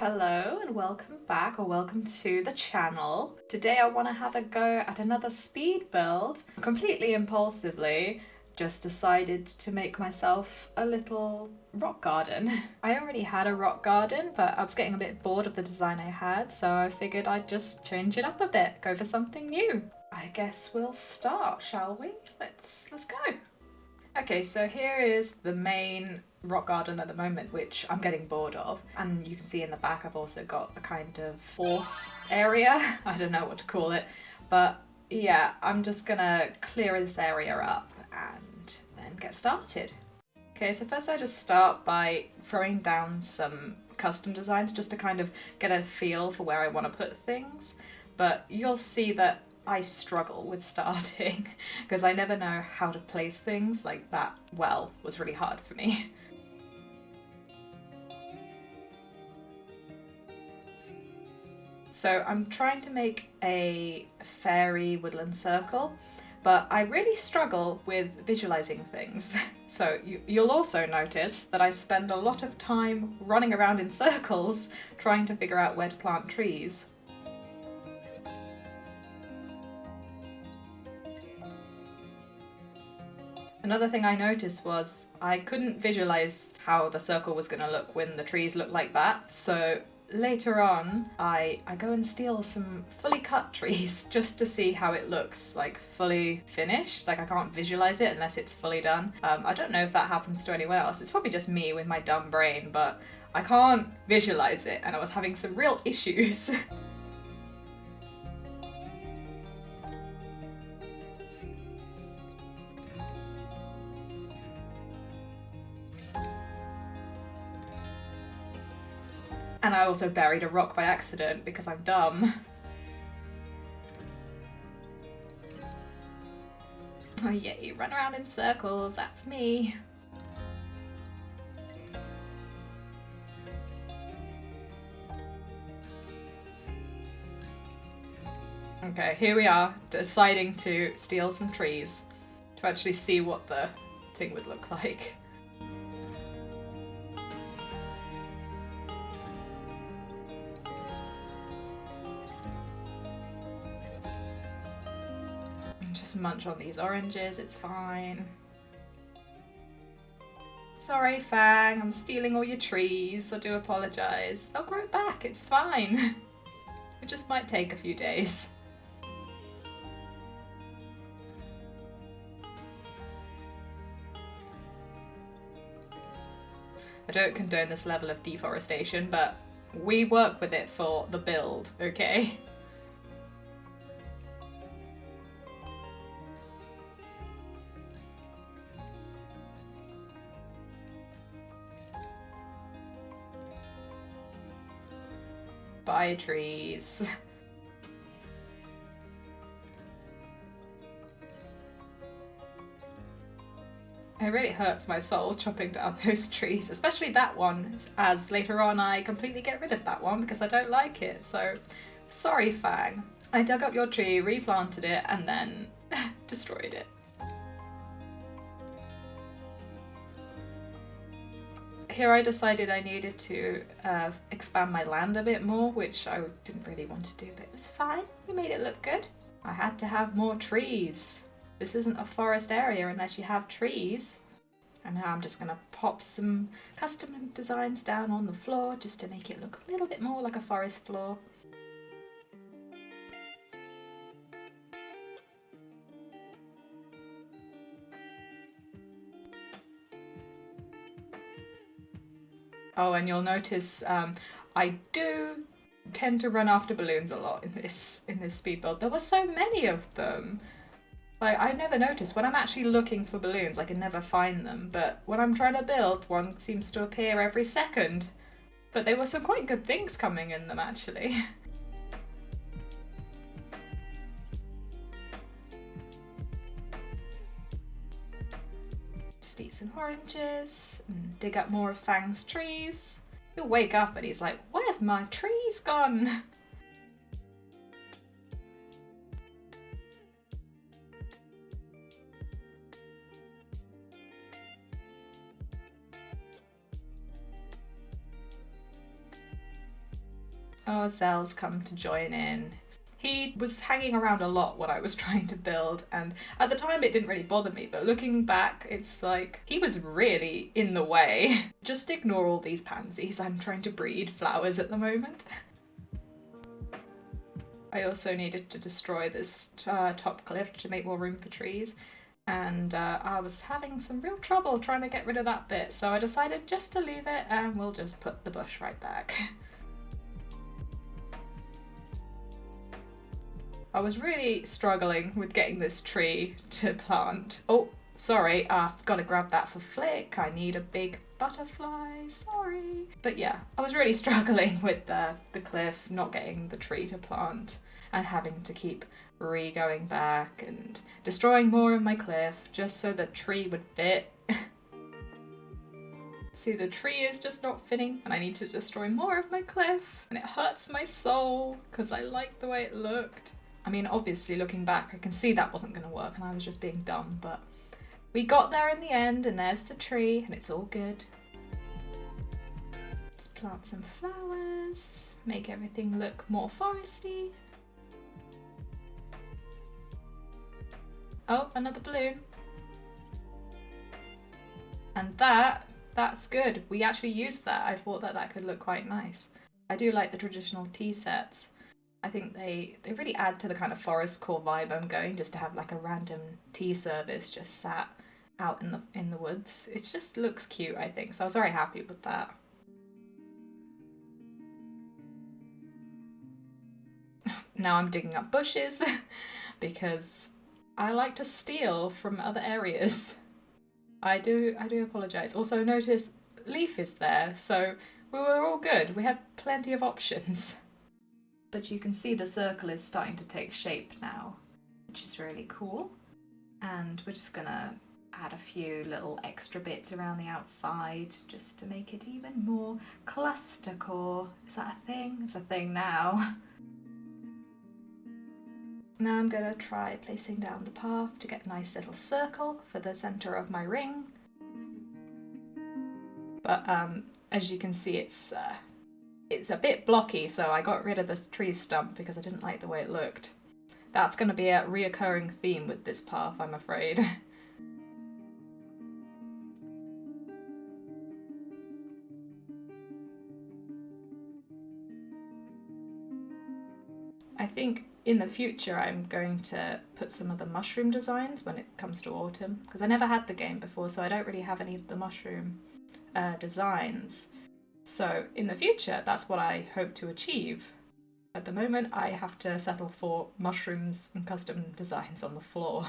Hello and welcome back, or welcome to the channel. Today I want to have a go at another speed build. Completely impulsively, just decided to make myself a little rock garden. I already had a rock garden, but I was getting a bit bored of the design I had, so I figured I'd just change it up a bit, go for something new. I guess we'll start, shall we? Let's go. Okay, so here is the main rock garden at the moment, which I'm getting bored of. And you can see in the back I've also got a kind of force area. I don't know what to call it. But yeah, I'm just gonna clear this area up and then get started. Okay, so first I just start by throwing down some custom designs just to kind of get a feel for where I want to put things. But you'll see that I struggle with starting because I never know how to place things like that. Well, was really hard for me. So I'm trying to make a fairy woodland circle, but I really struggle with visualizing things. So you'll also notice that I spend a lot of time running around in circles trying to figure out where to plant trees. Another thing I noticed was I couldn't visualize how the circle was going to look when the trees looked like that. So later on, I go and steal some fully cut trees just to see how it looks, like fully finished. Like I can't visualize it unless it's fully done. I don't know if that happens to anyone else. It's probably just me with my dumb brain, but I can't visualize it and I was having some real issues. And I also buried a rock by accident because I'm dumb. Oh yeah, you run around in circles, that's me. Okay, here we are, deciding to steal some trees to actually see what the thing would look like. Just munch on these oranges, it's fine. Sorry, Fang, I'm stealing all your trees. I do apologise. They'll grow back, it's fine. It just might take a few days. I don't condone this level of deforestation, but we work with it for the build, okay? Bye, trees. It really hurts my soul chopping down those trees, especially that one, as later on I completely get rid of that one because I don't like it, so sorry, Fang. I dug up your tree, replanted it, and then destroyed it. Here I decided I needed to expand my land a bit more, which I didn't really want to do, but it was fine. We made it look good. I had to have more trees. This isn't a forest area unless you have trees. And now I'm just going to pop some custom designs down on the floor just to make it look a little bit more like a forest floor. Oh, and you'll notice I do tend to run after balloons a lot in this speed build. There were so many of them. Like, I never noticed. When I'm actually looking for balloons, I can never find them. But when I'm trying to build, one seems to appear every second. But there were some quite good things coming in them, actually. Just eat some oranges and dig up more of Fang's trees. He'll wake up and he's like, where's my trees gone? Oh, Zell's come to join in. He was hanging around a lot when I was trying to build, and at the time it didn't really bother me, but looking back, it's like, he was really in the way. Just ignore all these pansies, I'm trying to breed flowers at the moment. I also needed to destroy this top cliff to make more room for trees, and I was having some real trouble trying to get rid of that bit, so I decided just to leave it and we'll just put the bush right back. I was really struggling with getting this tree to plant. Oh, sorry, gotta grab that for Flick. I need a big butterfly, sorry. But yeah, I was really struggling with the cliff, not getting the tree to plant, and having to keep going back and destroying more of my cliff just so the tree would fit. See, the tree is just not fitting and I need to destroy more of my cliff, and it hurts my soul because I liked the way it looked. I mean, obviously looking back, I can see that wasn't going to work and I was just being dumb, but we got there in the end and there's the tree and it's all good. Let's plant some flowers, make everything look more foresty. Oh, another balloon. And that's good. We actually used that. I thought that could look quite nice. I do like the traditional tea sets. I think they really add to the kind of forest core vibe I'm going, just to have like a random tea service just sat out in the woods. It just looks cute, I think, so I was very happy with that. Now I'm digging up bushes because I like to steal from other areas. I do apologise. Also notice Leaf is there, so we were all good. We had plenty of options. But you can see the circle is starting to take shape now, which is really cool. And we're just gonna add a few little extra bits around the outside just to make it even more clustercore. Is that a thing? It's a thing now. Now I'm gonna try placing down the path to get a nice little circle for the center of my ring. But as you can see, it's a bit blocky, so I got rid of the tree stump because I didn't like the way it looked. That's going to be a reoccurring theme with this path, I'm afraid. I think in the future I'm going to put some of the mushroom designs when it comes to autumn, because I never had the game before, so I don't really have any of the mushroom designs. So in the future, that's what I hope to achieve. At the moment, I have to settle for mushrooms and custom designs on the floor.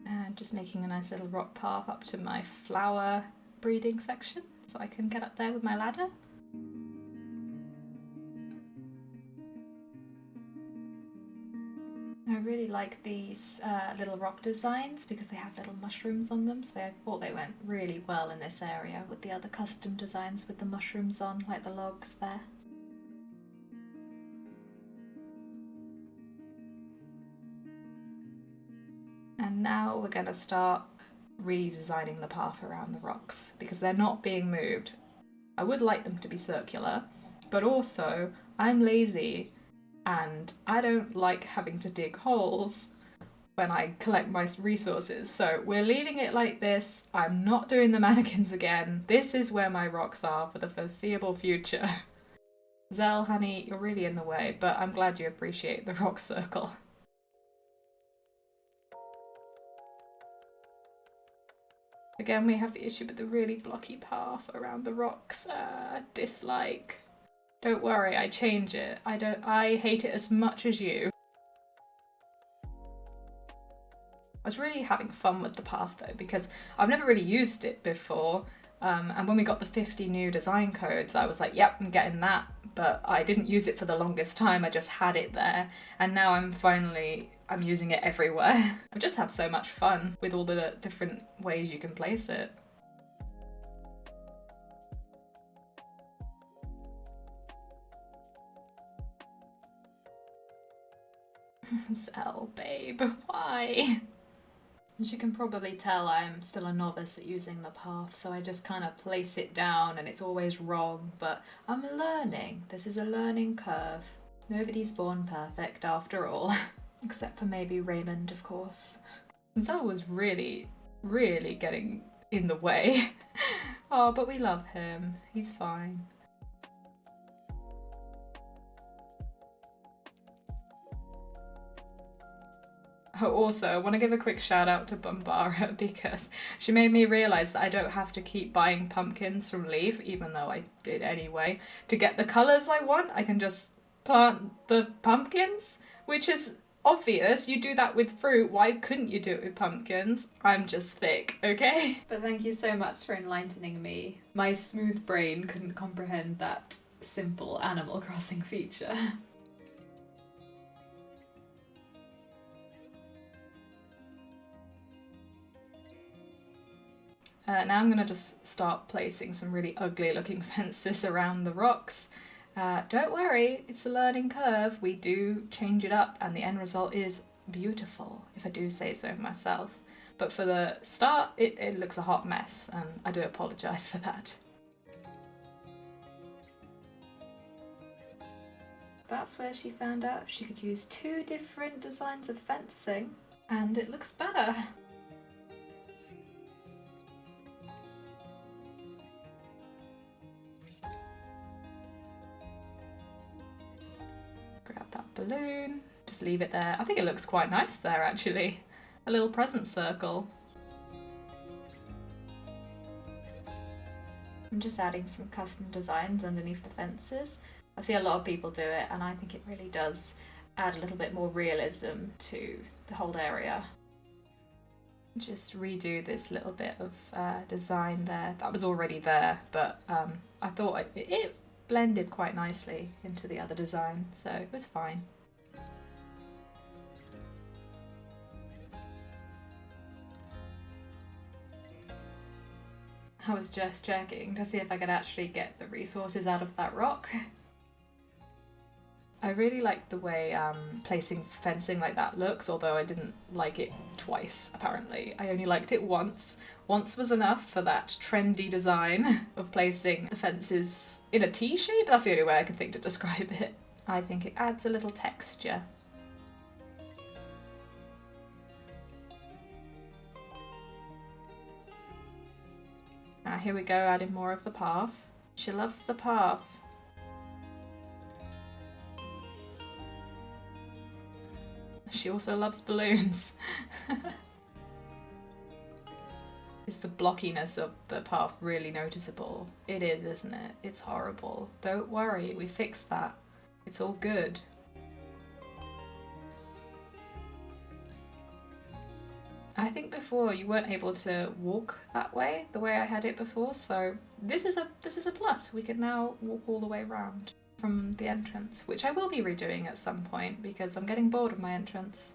And just making a nice little rock path up to my flower breeding section so I can get up there with my ladder. I really like these little rock designs because they have little mushrooms on them, so I thought they went really well in this area with the other custom designs with the mushrooms on, like the logs there. And now we're going to start redesigning the path around the rocks because they're not being moved. I would like them to be circular, but also I'm lazy and I don't like having to dig holes when I collect my resources. So we're leaving it like this. I'm not doing the mannequins again. This is where my rocks are for the foreseeable future. Zell, honey, you're really in the way, but I'm glad you appreciate the rock circle. Again, we have the issue with the really blocky path around the rocks. Dislike. Don't worry, I change it. I hate it as much as you. I was really having fun with the path though, because I've never really used it before. And when we got the 50 new design codes, I was like, yep, I'm getting that. But I didn't use it for the longest time, I just had it there. And now I'm using it everywhere. I just have so much fun with all the different ways you can place it. Zell, babe, why? As you can probably tell, I'm still a novice at using the path, so I just kind of place it down and it's always wrong, but I'm learning. This is a learning curve. Nobody's born perfect after all. Except for maybe Raymond, of course. Zell was really, really getting in the way. Oh, but we love him. He's fine. Oh, also, I want to give a quick shout out to Bambara because she made me realise that I don't have to keep buying pumpkins from Leaf, even though I did anyway. To get the colours I want, I can just plant the pumpkins, which is obvious. You do that with fruit. Why couldn't you do it with pumpkins? I'm just thick, okay? But thank you so much for enlightening me. My smooth brain couldn't comprehend that simple Animal Crossing feature. Now I'm going to just start placing some really ugly looking fences around the rocks. Don't worry, it's a learning curve. We do change it up and the end result is beautiful, if I do say so myself. But for the start, it looks a hot mess and I do apologise for that. That's where she found out she could use 2 different designs of fencing and it looks better. Grab that balloon, just leave it there. I think it looks quite nice there actually. A little present circle. I'm just adding some custom designs underneath the fences. I see a lot of people do it and I think it really does add a little bit more realism to the whole area. Just redo this little bit of design there. That was already there, but I thought it blended quite nicely into the other design, so it was fine. I was just checking to see if I could actually get the resources out of that rock. I really like the way placing fencing like that looks, although I didn't like it twice, apparently. I only liked it once. Once was enough for that trendy design of placing the fences in a T shape. That's the only way I can think to describe it. I think it adds a little texture. Here we go, adding more of the path. She loves the path. She also loves balloons. Is the blockiness of the path really noticeable? It is, isn't it? It's horrible. Don't worry, we fixed that. It's all good. I think before you weren't able to walk that way, the way I had it before, so this is a plus. We can now walk all the way around from the entrance, which I will be redoing at some point because I'm getting bored of my entrance.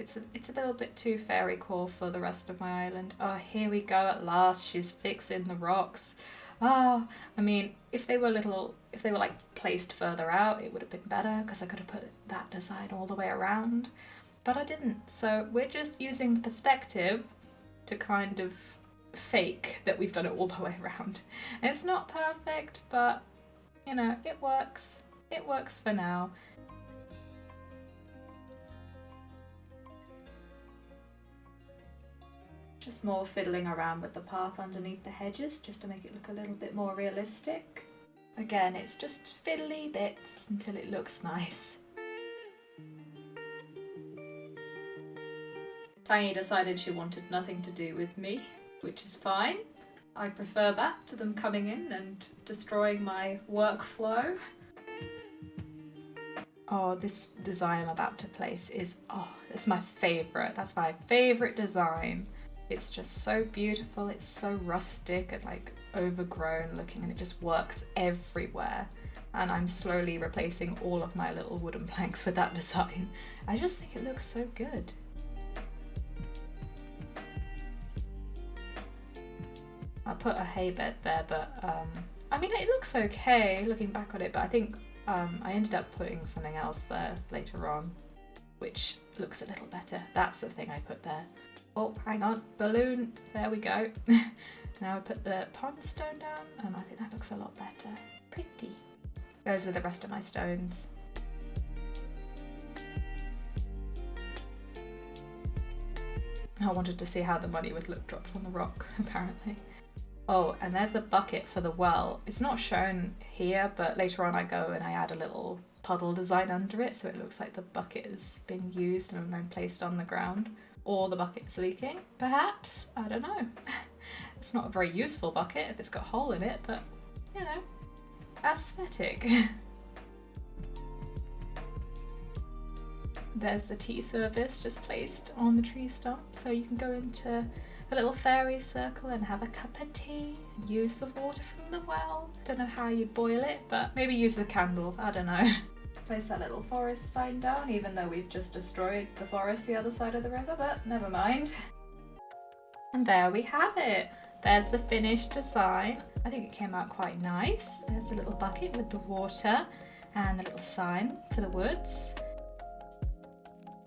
It's a little bit too fairy core for the rest of my island. Oh, here we go at last. She's fixing the rocks. Oh, I mean, if they were like placed further out, it would have been better because I could have put that design all the way around. But I didn't, so we're just using the perspective to kind of fake that we've done it all the way around. And it's not perfect, but, you know, it works. It works for now. Just more fiddling around with the path underneath the hedges, just to make it look a little bit more realistic. Again, it's just fiddly bits until it looks nice. Tangy decided she wanted nothing to do with me, which is fine. I prefer that to them coming in and destroying my workflow. Oh, this design I'm about to place is, it's my favourite. That's my favourite design. It's just so beautiful. It's so rustic and like overgrown looking, and it just works everywhere. And I'm slowly replacing all of my little wooden planks with that design. I just think it looks so good. I put a hay bed there, but I mean, it looks okay looking back on it, but I think I ended up putting something else there later on. which looks a little better. That's the thing I put there. Oh, hang on, balloon, there we go. Now I put the pond stone down, and I think that looks a lot better. Pretty. Goes with the rest of my stones. I wanted to see how the money would look dropped on the rock, apparently. Oh, and there's the bucket for the well. It's not shown here, but later on I go and I add a little puddle design under it, so it looks like the bucket has been used and then placed on the ground. Or the bucket's leaking, perhaps? I don't know. It's not a very useful bucket if it's got a hole in it, but, you know, aesthetic. There's the tea service just placed on the tree stump, so you can go into a little fairy circle and have a cup of tea, use the water from the well. Don't know how you'd boil it, but maybe use the candle, I don't know. Place that little forest sign down, even though we've just destroyed the forest the other side of the river, but never mind. And there we have it. There's the finished design. I think it came out quite nice. There's the little bucket with the water and the little sign for the woods.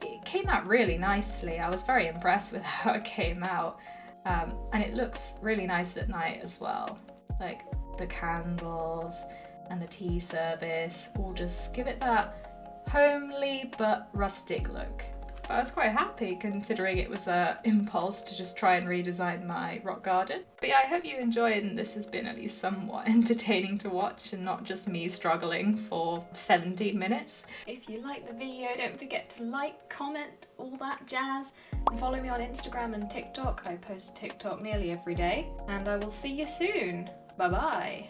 It came out really nicely. I was very impressed with how it came out. And it looks really nice at night as well. Like the candles and the tea service all just give it that homely but rustic look. But I was quite happy considering it was an impulse to just try and redesign my rock garden. But yeah, I hope you enjoyed and this has been at least somewhat entertaining to watch and not just me struggling for 17 minutes. If you liked the video, don't forget to like, comment, all that jazz. And follow me on Instagram and TikTok. I post TikTok nearly every day. And I will see you soon. Bye bye.